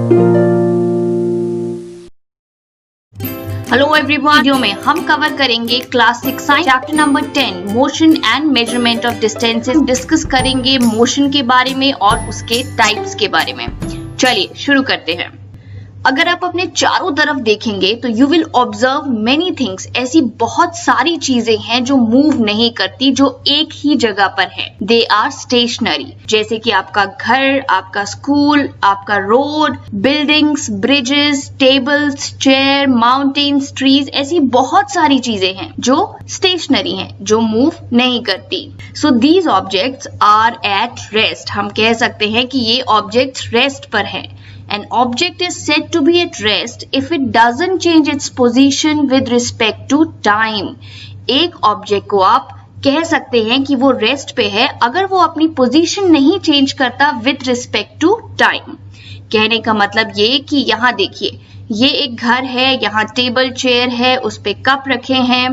Hello everyone, video में हम cover करेंगे class 6 science chapter number 10 motion and measurement of distances. Discuss करेंगे motion के बारे में और उसके टाइप्स के बारे में। चलिए शुरू करते हैं। अगर आप अपने चारों तरफ देखेंगे तो you will observe many things. ऐसी बहुत सारी चीजें हैं जो मूव नहीं करती, जो एक ही जगह पर है। दे आर स्टेशनरी, जैसे कि आपका घर, आपका स्कूल, आपका road, buildings, bridges, tables, chair, mountains, trees. ऐसी बहुत सारी चीजें हैं जो स्टेशनरी हैं, जो मूव नहीं करती। So these objects are at rest. हम कह सकते हैं कि ये ऑब्जेक्ट्स रेस्ट पर हैं। An object is said to be at rest if it doesn't change its position with respect to time. एक ऑब्जेक्ट को आप कह सकते हैं कि वो रेस्ट पे है अगर वो अपनी पोजीशन नहीं चेंज करता विद रिस्पेक्ट टू टाइम। कहने का मतलब ये कि यहाँ देखिए, ये एक घर है, यहाँ टेबल चेयर है, उस पे कप रखे हैं।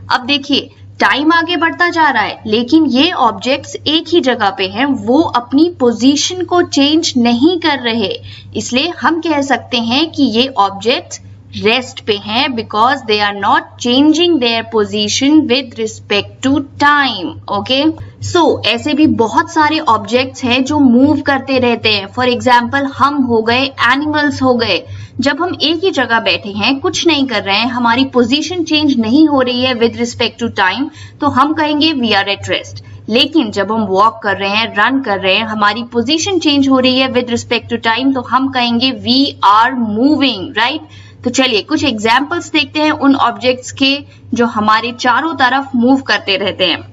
अब देखिए टाइम आगे बढ़ता जा रहा है, लेकिन ये ऑब्जेक्ट्स एक ही जगह पे हैं, वो अपनी पोजीशन को चेंज नहीं कर रहे। इसलिए हम कह सकते हैं कि ये ऑब्जेक्ट्स रेस्ट पे हैं because they are not changing their position with respect to time. Okay, so ऐसे भी बहुत सारे ऑब्जेक्ट्स हैं जो मूव करते रहते हैं। फॉर एग्जाम्पल हम हो गए, एनिमल्स हो गए। जब हम एक ही जगह बैठे हैं, कुछ नहीं कर रहे हैं, हमारी पोजीशन चेंज नहीं हो रही है विद रिस्पेक्ट टू टाइम, तो हम कहेंगे वी आर एट रेस्ट। लेकिन जब हम वॉक कर रहे हैं, रन कर रहे हैं, हमारी पोजीशन चेंज हो रही है विद रिस्पेक्ट टू टाइम, तो हम कहेंगे वी आर मूविंग, राइट। तो चलिए कुछ एग्जाम्पल्स देखते हैं उन ऑब्जेक्ट्स के जो हमारे चारों तरफ मूव करते रहते हैं।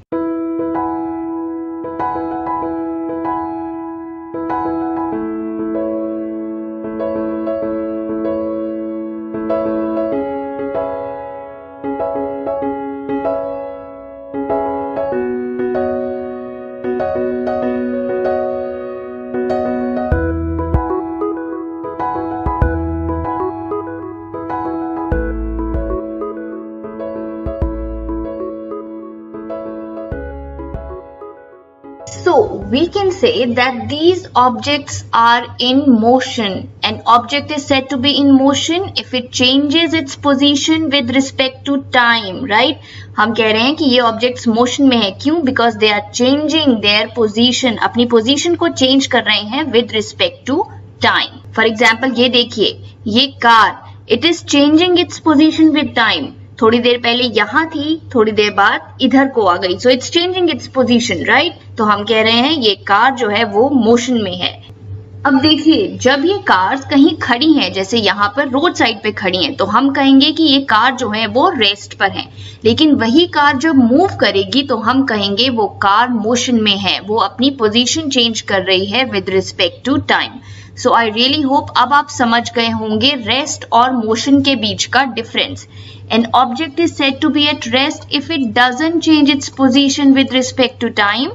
So we can say that these objects are in motion. An object is said to be in motion if it changes its position with respect to time, right? हम कह रहे हैं कि ये objects motion में है। क्यों? Because they are changing their position. अपनी position को change कर रहे हैं with respect to time. For example, ये देखिए, ये car, it is changing its position with time. थोड़ी देर पहले यहाँ थी, थोड़ी देर बाद इधर को आ गई। So it's changing its position, right. तो हम कह रहे हैं ये कार जो है वो मोशन में है। अब देखिए, जब ये कार्स कहीं खड़ी हैं, जैसे यहाँ पर रोड साइड पे खड़ी हैं, तो हम कहेंगे कि ये कार जो है वो रेस्ट पर है। लेकिन वही कार जब मूव करेगी तो हम कहेंगे वो कार मोशन में है, वो अपनी पोजीशन चेंज कर रही है with respect to time. So I really hope अब आप समझ गए होंगे रेस्ट और मोशन के बीच का difference. An object is said to be at rest if it doesn't change its position with respect to time.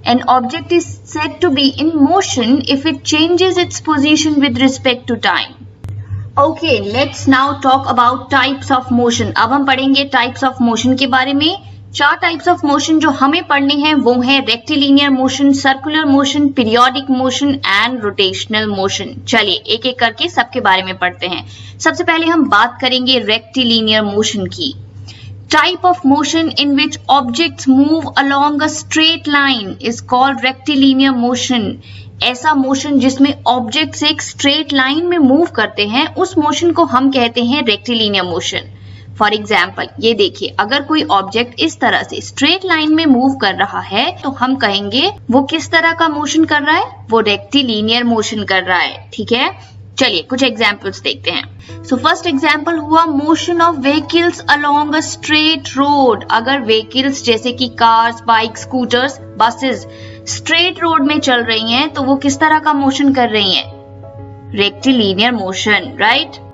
An object is said to be in motion if it changes its position with respect to time. Okay, let's now talk about types of motion. अब हम पढ़ेंगे types of motion के बारे में। 4 types of motion जो हमें पढ़ने हैं वो है rectilinear motion, circular motion, periodic motion and rotational motion. चलिए एक एक करके सबके बारे में पढ़ते हैं। सबसे पहले हम बात करेंगे रेक्टिलिनियर मोशन की। Type of motion in which objects move along a straight line is called rectilinear motion. ऐसा मोशन जिसमें ऑब्जेक्ट्स एक स्ट्रेट लाइन में मूव करते हैं, उस मोशन को हम कहते हैं रेक्टिलिनियर मोशन। फॉर एग्जाम्पल, ये देखिए, अगर कोई ऑब्जेक्ट इस तरह से स्ट्रेट लाइन में मूव कर रहा है तो हम कहेंगे वो किस तरह का मोशन कर रहा है, वो रेक्टिलिनियर मोशन कर रहा है। ठीक है, चलिए कुछ एग्जाम्पल्स देखते हैं। सो फर्स्ट एग्जाम्पल हुआ motion of vehicles along a straight road. अगर व्हीकल्स जैसे कि cars, bike, scooters, buses straight road में चल रही हैं तो वो किस तरह का मोशन कर रही हैं, rectilinear motion, right.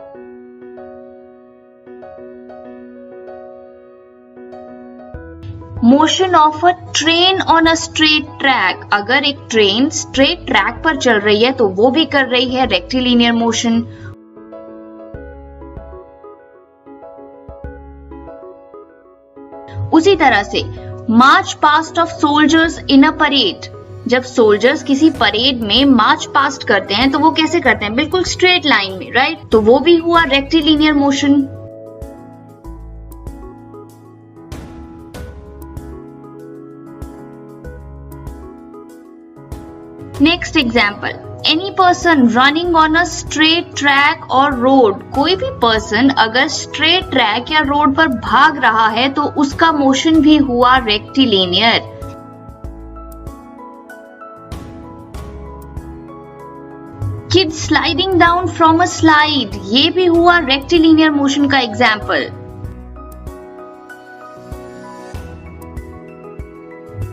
Motion of a train on a straight track. अगर एक ट्रेन स्ट्रेट ट्रैक पर चल रही है तो वो भी कर रही है रेक्टिलिनियर मोशन। उसी तरह से march past of soldiers in a parade. जब सोल्जर्स किसी परेड में मार्च पास्ट करते हैं तो वो कैसे करते हैं? बिल्कुल स्ट्रेट लाइन में, राइट? तो वो भी हुआ rectilinear motion. Next example, any person running on a straight track और रोड। कोई भी पर्सन अगर स्ट्रेट ट्रैक या रोड पर भाग रहा है तो उसका मोशन भी हुआ rectilinear. Kid sliding down from a slide, ये भी हुआ रेक्टिलिनियर मोशन का example.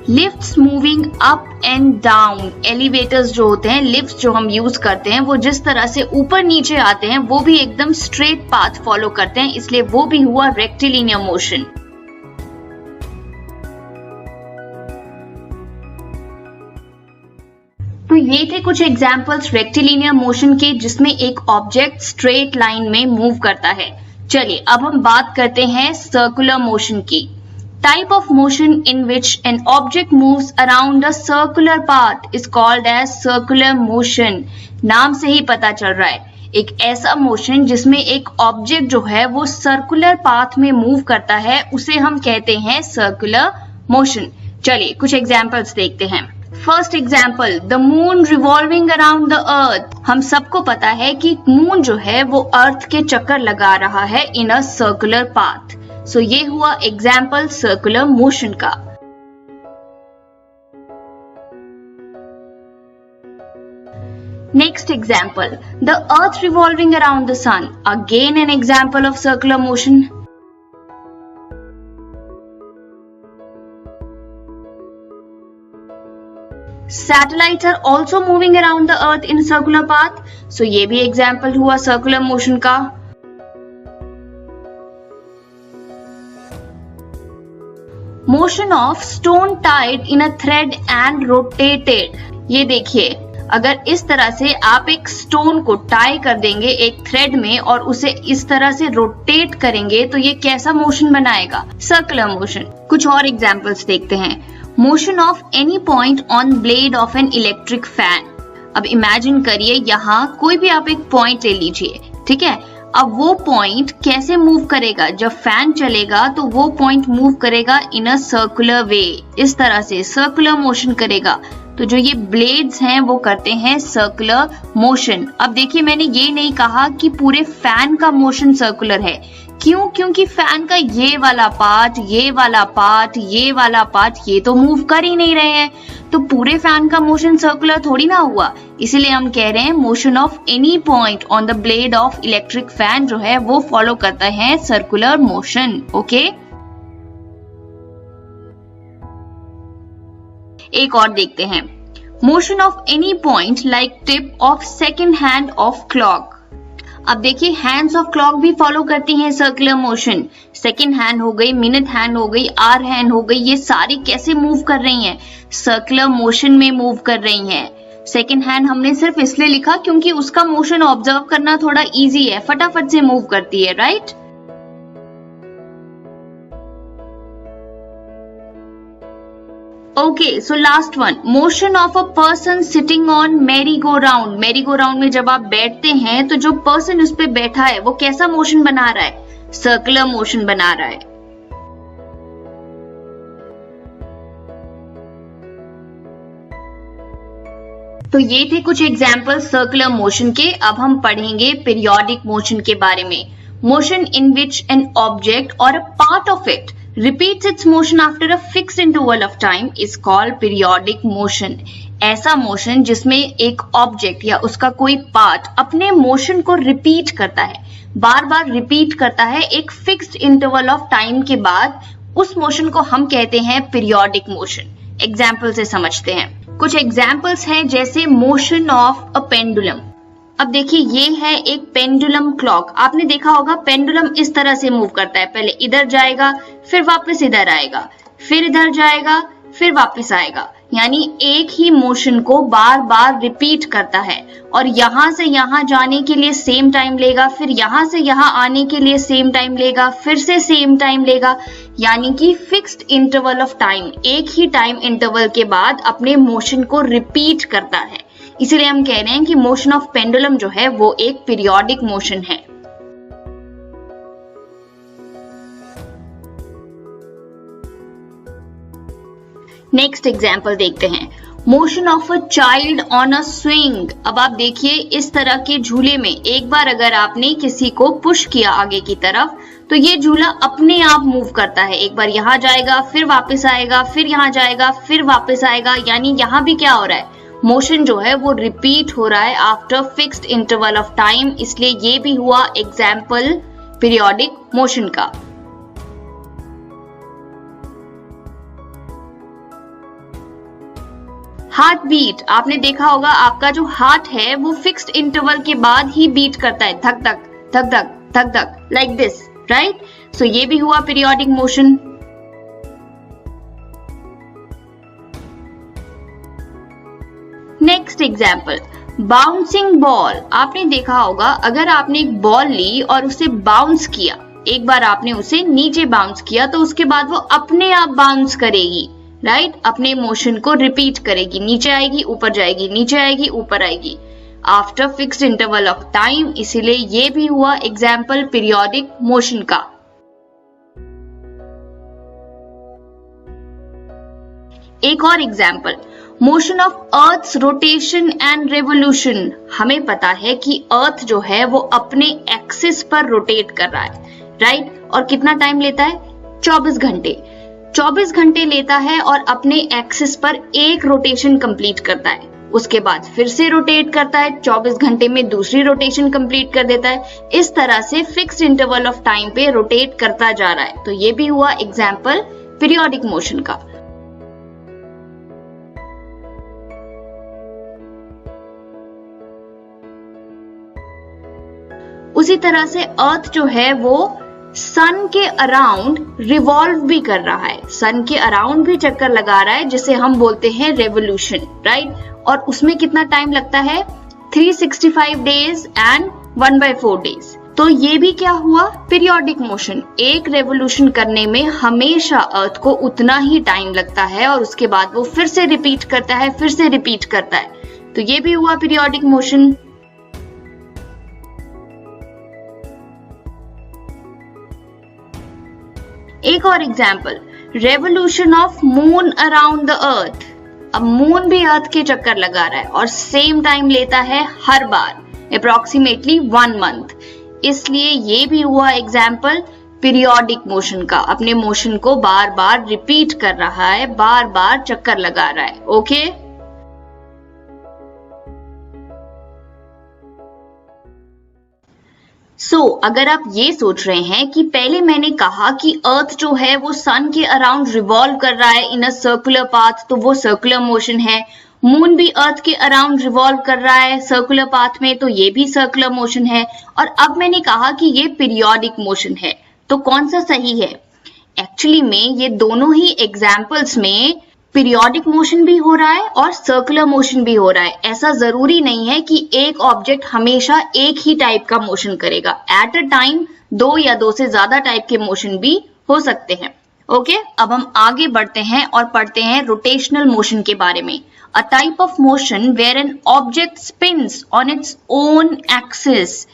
Lifts moving up and down, elevators जो होते हैं, लिफ्ट्स जो हम यूज करते हैं, वो जिस तरह से ऊपर नीचे आते हैं वो भी एकदम स्ट्रेट पाथ फॉलो करते हैं, इसलिए वो भी हुआ रेक्टिलिनियर मोशन। तो ये थे कुछ एग्जांपल्स रेक्टिलिनियर मोशन के जिसमें एक ऑब्जेक्ट स्ट्रेट लाइन में मूव करता है। चलिए अब हम बात करते हैं सर्कुलर मोशन की। Type of motion in which an object moves around a circular path is called as circular motion. नाम से ही पता चल रहा है, एक ऐसा मोशन जिसमें एक ऑब्जेक्ट जो है वो सर्कुलर पाथ में मूव करता है उसे हम कहते हैं सर्कुलर मोशन। चलिए कुछ एग्जांपल्स देखते हैं। First example, the moon revolving around the earth. हम सबको पता है कि मून जो है वो अर्थ के चक्कर लगा रहा है इन अ सर्कुलर पाथ। सो ये हुआ एग्जाम्पल सर्कुलर मोशन का। Next example, the earth revolving around the sun. Again an example of circular motion. Satellites are also moving around the earth in a circular path. So ये भी example हुआ circular motion का। Motion of stone tied in a thread and rotated. ये देखिए, अगर इस तरह से आप एक स्टोन को टाई कर देंगे एक थ्रेड में और उसे इस तरह से रोटेट करेंगे तो ये कैसा मोशन बनाएगा? Circular motion. कुछ और एग्जांपल्स देखते हैं। Motion of any point on blade of an electric fan. अब इमेजिन करिए, यहाँ कोई भी आप एक पॉइंट ले लीजिए, ठीक है? अब वो पॉइंट कैसे मूव करेगा? जब फैन चलेगा तो वो पॉइंट मूव करेगा इन अ सर्कुलर वे, इस तरह से सर्कुलर मोशन करेगा। तो जो ये ब्लेड्स हैं वो करते हैं सर्कुलर मोशन। अब देखिए, मैंने ये नहीं कहा कि पूरे फैन का मोशन सर्कुलर है। क्यों? क्योंकि फैन का ये वाला पार्ट, ये वाला पार्ट, ये वाला पार्ट, ये तो मूव कर ही नहीं रहे हैं, तो पूरे फैन का मोशन सर्कुलर थोड़ी ना हुआ। इसीलिए हम कह रहे हैं motion of any point on the blade of electric fan जो है वो फॉलो करता है सर्कुलर मोशन। ओके, एक और देखते हैं। Motion of any point like tip of second hand of clock. अब देखिए, हैंड्स ऑफ क्लॉक भी फॉलो करती हैं सर्कुलर मोशन। सेकेंड हैंड हो गई, मिनट हैंड हो गई, आवर हैंड हो गई, ये सारी कैसे मूव कर रही हैं? सर्कुलर मोशन में मूव कर रही हैं। सेकेंड हैंड हमने सिर्फ इसलिए लिखा क्योंकि उसका मोशन ऑब्जर्व करना थोड़ा इजी है, फटाफट से मूव करती है, right? Okay, so last one, motion of a person sitting on मेरी गो राउंड। मेरी गो राउंड में जब आप बैठते हैं तो जो पर्सन उस पे बैठा है वो कैसा मोशन बना रहा है? सर्कुलर मोशन बना रहा है। तो ये थे कुछ एग्जाम्पल सर्कुलर मोशन के। अब हम पढ़ेंगे पीरियोडिक मोशन के बारे में। Motion in which an object or a part of it repeats its motion after a fixed interval of time is called periodic motion. ऐसा मोशन जिसमें एक ऑब्जेक्ट या उसका कोई पार्ट अपने मोशन को रिपीट करता है, बार बार रिपीट करता है एक फिक्स्ड इंटरवल ऑफ टाइम के बाद, उस मोशन को हम कहते हैं पीरियोडिक मोशन। एग्जाम्पल से समझते हैं। कुछ एग्जाम्पल्स हैं जैसे मोशन ऑफ अ पेंडुलम। अब देखिए, ये है एक पेंडुलम क्लॉक। आपने देखा होगा पेंडुलम इस तरह से मूव करता है, पहले इधर जाएगा, फिर वापस इधर आएगा, फिर इधर जाएगा, फिर वापस आएगा, यानी एक ही मोशन को बार बार रिपीट करता है। और यहां से यहां जाने के लिए सेम टाइम लेगा, फिर यहां से यहां आने के लिए सेम टाइम लेगा, फिर से सेम टाइम लेगा। यानी कि फिक्स्ड इंटरवल ऑफ टाइम, एक ही टाइम इंटरवल के बाद अपने मोशन को रिपीट करता है। इसीलिए हम कह रहे हैं कि मोशन ऑफ पेंडुलम जो है वो एक पीरियोडिक मोशन है। नेक्स्ट एग्जाम्पल देखते हैं, motion of a child on a swing. अब आप देखिए, इस तरह के झूले में एक बार अगर आपने किसी को पुश किया आगे की तरफ तो ये झूला अपने आप मूव करता है। एक बार यहाँ जाएगा, फिर वापस आएगा, फिर यहाँ जाएगा, फिर वापस आएगा, यानी यहाँ भी क्या हो रहा है, मोशन जो है वो रिपीट हो रहा है after fixed interval of time. इसलिए ये भी हुआ एग्जाम्पल पीरियोडिक मोशन का। हार्ट बीट, आपने देखा होगा आपका जो हार्ट है वो फिक्स्ड इंटरवल के बाद ही बीट करता है, धक धक धक धक धक धक, लाइक दिस, राइट। सो ये भी हुआ periodic motion. Next example, bouncing ball. आपने देखा होगा अगर आपने एक बॉल ली और उसे बाउंस किया, एक बार आपने उसे नीचे बाउंस किया तो उसके बाद वो अपने आप बाउंस करेगी, राइट, अपने मोशन को रिपीट करेगी, नीचे आएगी, ऊपर जाएगी, नीचे आएगी, ऊपर आएगी, after fixed interval of time. इसीलिए ये भी हुआ एग्जाम्पल पीरियोडिक मोशन का। एक और example, motion of earth's rotation and revolution. हमें पता है कि अर्थ जो है वो अपने एक्सिस पर रोटेट कर रहा है, राइट, और कितना टाइम लेता है, 24 घंटे। 24 घंटे लेता है और अपने एक्सिस पर एक रोटेशन कंप्लीट करता है, उसके बाद फिर से रोटेट करता है, 24 घंटे में दूसरी रोटेशन कंप्लीट कर देता है। इस तरह से फिक्स्ड इंटरवल ऑफ टाइम पे रोटेट करता जा रहा है। तो ये भी हुआ एग्जाम्पल पीरियोडिक मोशन का। उसी तरह से अर्थ जो है वो सन के अराउंड रिवॉल्व भी कर रहा है, सन के अराउंड भी चक्कर लगा रहा है, जिसे हम बोलते हैं रेवोल्यूशन, राइट। और उसमें कितना टाइम लगता है, 365 डेज एंड 1/4 डेज। तो ये भी क्या हुआ, पीरियोडिक मोशन। एक रेवोल्यूशन करने में हमेशा अर्थ को उतना ही टाइम लगता है और उसके बाद वो फिर से रिपीट करता है, फिर से रिपीट करता है। तो ये भी हुआ पीरियोडिक मोशन। एक और example, revolution of moon around the earth. अब मून भी अर्थ के चक्कर लगा रहा है और सेम टाइम लेता है हर बार, अप्रोक्सीमेटली 1 मंथ। इसलिए ये भी हुआ एग्जाम्पल पीरियोडिक मोशन का। अपने मोशन को बार बार रिपीट कर रहा है, बार बार चक्कर लगा रहा है। ओके, अगर आप ये सोच रहे हैं कि पहले मैंने कहा कि अर्थ जो है वो सन के अराउंड रिवॉल्व कर रहा है इन अ सर्कुलर पाथ, तो वो सर्कुलर मोशन है। मून भी अर्थ के अराउंड रिवॉल्व कर रहा है सर्कुलर पाथ में, तो ये भी सर्कुलर मोशन है। और अब मैंने कहा कि ये पीरियोडिक मोशन है, तो कौन सा सही है? एक्चुअली में ये दोनों ही एग्जाम्पल्स में पीरियोडिक मोशन भी हो रहा है और सर्कुलर मोशन भी हो रहा है। ऐसा जरूरी नहीं है कि एक ऑब्जेक्ट हमेशा एक ही टाइप का मोशन करेगा। एट अ टाइम 2 या 2 से ज्यादा टाइप के मोशन भी हो सकते हैं। ओके, अब हम आगे बढ़ते हैं और पढ़ते हैं रोटेशनल मोशन के बारे में। A type of motion where an object spins on its own axis.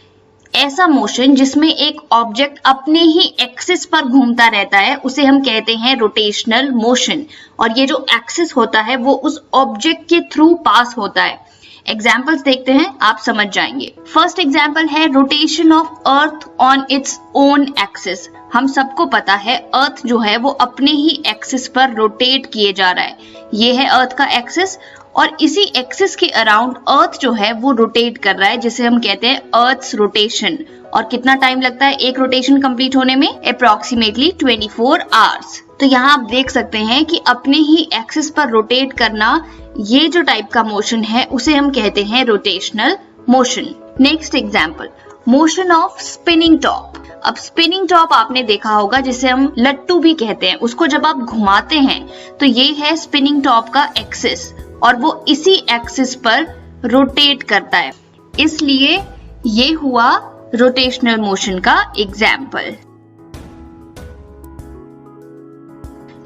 ऐसा मोशन जिसमें एक ऑब्जेक्ट अपने ही एक्सिस पर घूमता रहता है उसे हम कहते हैं रोटेशनल मोशन। और ये जो एक्सिस होता है वो उस ऑब्जेक्ट के थ्रू पास होता है। एग्जाम्पल्स देखते हैं, आप समझ जाएंगे। फर्स्ट एग्जाम्पल है rotation of earth on its own axis. हम सबको पता है अर्थ जो है वो अपने ही एक्सिस पर रोटेट किए जा रहा है। ये है अर्थ का एक्सिस और इसी एक्सिस के अराउंड अर्थ जो है वो रोटेट कर रहा है, जिसे हम कहते हैं अर्थ्स रोटेशन। और कितना टाइम लगता है एक रोटेशन कंप्लीट होने में? Approximately 24 hours. तो यहाँ आप देख सकते हैं कि अपने ही एक्सिस पर रोटेट करना, ये जो टाइप का मोशन है उसे हम कहते हैं rotational motion. Next example, motion of spinning top. अब स्पिनिंग टॉप आपने देखा होगा, जिसे हम लट्टू भी कहते हैं। उसको जब आप घुमाते हैं तो ये है स्पिनिंग टॉप का एक्सिस और वो इसी एक्सिस पर रोटेट करता है, इसलिए ये हुआ रोटेशनल मोशन का example.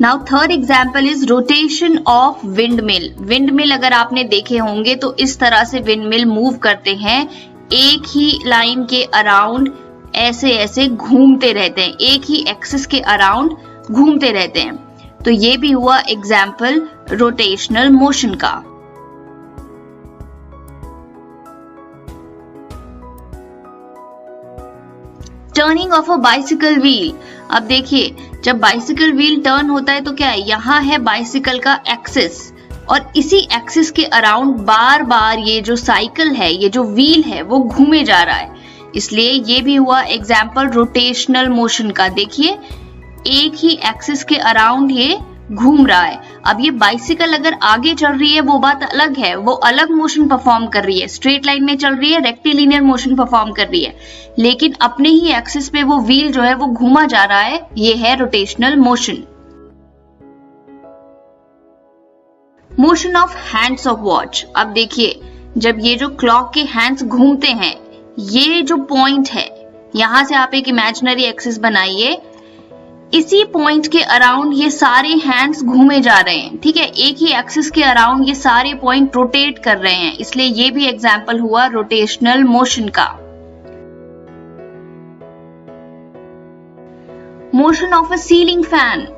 Now third example is rotation of windmill. Windmill अगर आपने देखे होंगे तो इस तरह से विंडमिल मूव करते हैं, एक ही लाइन के अराउंड ऐसे ऐसे घूमते रहते हैं, एक ही एक्सिस के अराउंड घूमते रहते हैं। तो ये भी हुआ एग्जाम्पल रोटेशनल मोशन का। Turning of a bicycle wheel. अब देखिए जब बाइसिकल व्हील टर्न होता है तो क्या है, यहाँ है बाइसिकल का एक्सिस और इसी एक्सिस के अराउंड बार बार ये जो साइकिल है, ये जो व्हील है वो घूमे जा रहा है, इसलिए ये भी हुआ एग्जाम्पल रोटेशनल मोशन का। देखिए एक ही एक्सिस के अराउंड ये घूम रहा है। अब ये बाइसिकल अगर आगे चल रही है वो बात अलग है, वो अलग मोशन परफॉर्म कर रही है, स्ट्रेट लाइन में चल रही है, रेक्टिलिनियर मोशन परफॉर्म कर रही है, लेकिन अपने ही एक्सिस पे वो व्हील जो है वो घूमा जा रहा है, ये है rotational motion. Motion of hands of watch. अब देखिए जब ये जो क्लॉक के हैंड्स घूमते हैं, ये जो पॉइंट है, यहां से आप एक इमेजिनरी एक्सिस बनाइए, इसी पॉइंट के अराउंड ये सारे हैंड्स घूमे जा रहे हैं, ठीक है, एक ही एक्सिस के अराउंड ये सारे पॉइंट रोटेट कर रहे हैं, इसलिए ये भी एग्जाम्पल हुआ रोटेशनल मोशन का। Motion of a ceiling fan.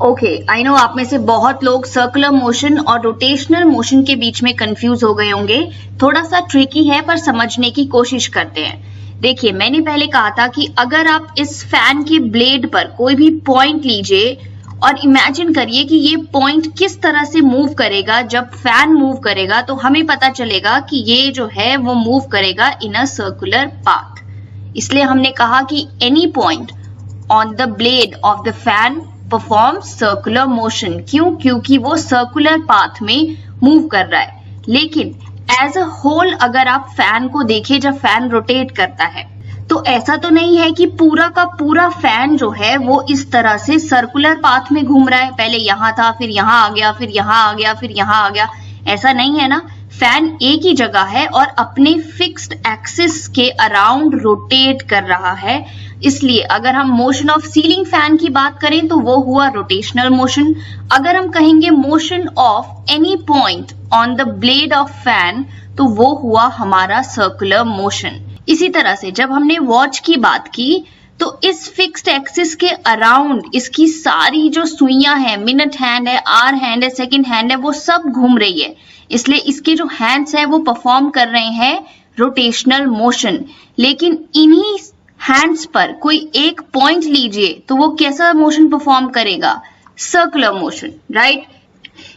Okay, I know आप में से बहुत लोग सर्कुलर मोशन और रोटेशनल मोशन के बीच में कंफ्यूज हो गए होंगे। थोड़ा सा ट्रिकी है पर समझने की कोशिश करते हैं। देखिए मैंने पहले कहा था कि अगर आप इस फैन के ब्लेड पर कोई भी पॉइंट लीजिए और इमेजिन करिए कि ये पॉइंट किस तरह से मूव करेगा, जब फैन मूव करेगा तो हमें पता चलेगा कि ये जो है वो मूव करेगा इन अ सर्कुलर पाथ। इसलिए हमने कहा कि any point on the blade of the fan perform circular motion. क्यों? क्योंकि वो सर्कुलर पाथ में मूव कर रहा है। लेकिन एज अ होल अगर आप फैन को देखें, जब फैन रोटेट करता है तो ऐसा तो नहीं है कि पूरा का पूरा फैन जो है वो इस तरह से सर्कुलर पाथ में घूम रहा है, पहले यहां था फिर यहां आ गया फिर यहां आ गया फिर यहां आ गया, ऐसा नहीं है ना। फैन एक ही जगह है और अपने फिक्स्ड एक्सिस के अराउंड रोटेट कर रहा है। इसलिए अगर हम मोशन ऑफ सीलिंग फैन की बात करें तो वो हुआ रोटेशनल मोशन। अगर हम कहेंगे motion of any point on the blade of fan तो वो हुआ हमारा सर्कुलर मोशन। इसी तरह से जब हमने वॉच की बात की तो इस फिक्स्ड एक्सिस के अराउंड इसकी सारी जो सुइयां हैं, मिनट हैंड है, आवर हैंड है, सेकंड हैंड है, वो सब घूम रही है, इसलिए इसके जो हैंड्स हैं वो परफॉर्म कर रहे हैं रोटेशनल मोशन। लेकिन इन्हीं हैंड्स पर कोई एक पॉइंट लीजिए तो वो कैसा मोशन परफॉर्म करेगा? Circular motion, right.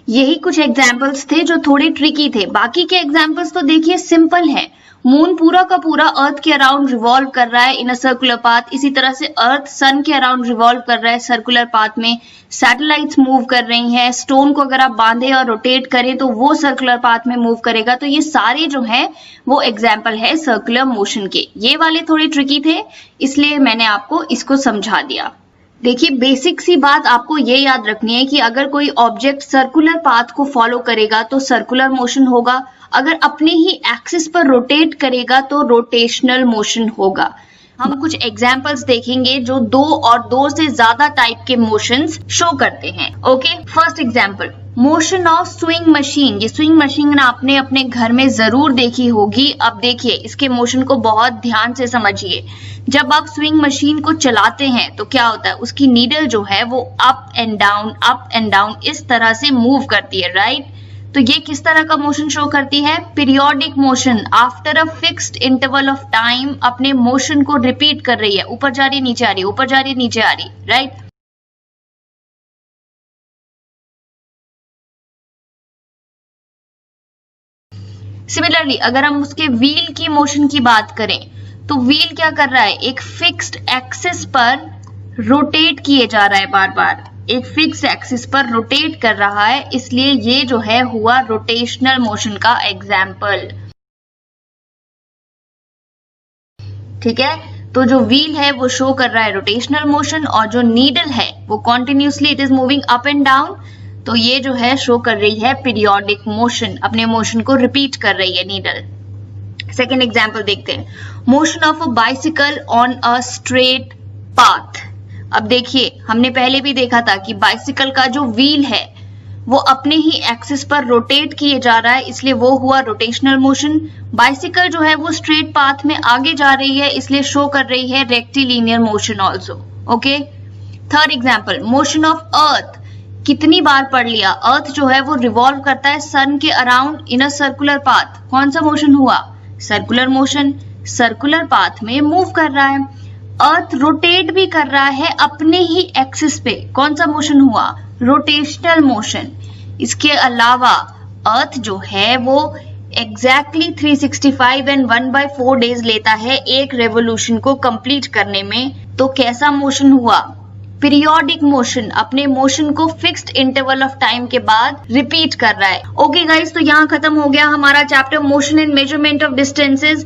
यही कुछ एग्जाम्पल्स थे जो थोड़े ट्रिकी थे, बाकी के एग्जाम्पल्स तो देखिए सिंपल है। मून पूरा का पूरा अर्थ के अराउंड रिवॉल्व कर रहा है इन अ सर्कुलर पाथ, इसी तरह से अर्थ सन के अराउंड रिवॉल्व कर रहा है सर्कुलर पाथ में। सैटेलाइट्स मूव कर रही हैं, स्टोन को अगर आप बांधे और रोटेट करें तो वो सर्कुलर पाथ में मूव करेगा। तो ये सारे जो हैं वो एग्जाम्पल है सर्कुलर मोशन के। ये वाले थोड़े ट्रिकी थे इसलिए मैंने आपको इसको समझा दिया। देखिए बेसिक सी बात आपको ये याद रखनी है कि अगर कोई ऑब्जेक्ट सर्कुलर पाथ को फॉलो करेगा तो सर्कुलर मोशन होगा, अगर अपने ही एक्सिस पर रोटेट करेगा तो रोटेशनल मोशन होगा। हम कुछ एग्जाम्पल्स देखेंगे जो दो और दो से ज्यादा टाइप के मोशंस शो करते हैं। Okay, first example motion of swing machine. ये स्विंग मशीन आपने अपने घर में जरूर देखी होगी। अब देखिए इसके मोशन को बहुत ध्यान से समझिए। जब आप स्विंग मशीन को चलाते हैं तो क्या होता है, उसकी नीडल जो है वो अप एंड डाउन इस तरह से मूव करती है, राइट। तो ये किस तरह का मोशन शो करती है? Periodic motion. After a fixed interval of time अपने मोशन को रिपीट कर रही है, ऊपर जा रही नीचे आ रही, ऊपर जा रही नीचे आ रही, राइट। सिमिलरली अगर हम उसके व्हील की मोशन की बात करें तो व्हील क्या कर रहा है, एक फिक्स्ड एक्सिस पर रोटेट किए जा रहा है, बार बार एक फिक्स एक्सिस पर रोटेट कर रहा है, इसलिए ये जो है हुआ रोटेशनल मोशन का एग्जाम्पल। ठीक है, तो जो व्हील है वो शो कर रहा है रोटेशनल मोशन और जो नीडल है वो continuously it is moving up and down, तो ये जो है शो कर रही है पीरियोडिक मोशन, अपने मोशन को रिपीट कर रही है नीडल। सेकेंड एग्जाम्पल देखते हैं, motion of a bicycle on a straight path. अब देखिए हमने पहले भी देखा था कि बाइसिकल का जो व्हील है वो अपने ही एक्सिस पर रोटेट किए जा रहा है, इसलिए वो हुआ रोटेशनल मोशन। बाइसिकल जो है वो स्ट्रेट पाथ में आगे जा रही है, इसलिए शो कर रही है rectilinear motion also. Okay, third example, motion of earth. कितनी बार पढ़ लिया, अर्थ जो है वो रिवॉल्व करता है सन के around in a circular path. कौन सा मोशन हुआ, सर्कुलर मोशन, सर्कुलर पाथ में मूव कर रहा है। अर्थ रोटेट भी कर रहा है अपने ही एक्सिस पे, कौन सा मोशन हुआ, रोटेशनल मोशन। इसके अलावा अर्थ जो है वो एग्जैक्टली 365 एंड 1/4 डेज लेता है एक रेवोल्यूशन को कंप्लीट करने में। तो कैसा मोशन हुआ, पीरियोडिक मोशन, अपने मोशन को फिक्स्ड इंटरवल ऑफ टाइम के बाद रिपीट कर रहा है। ओके गाइस, तो यहाँ खत्म हो गया हमारा chapter motion and measurement of distances.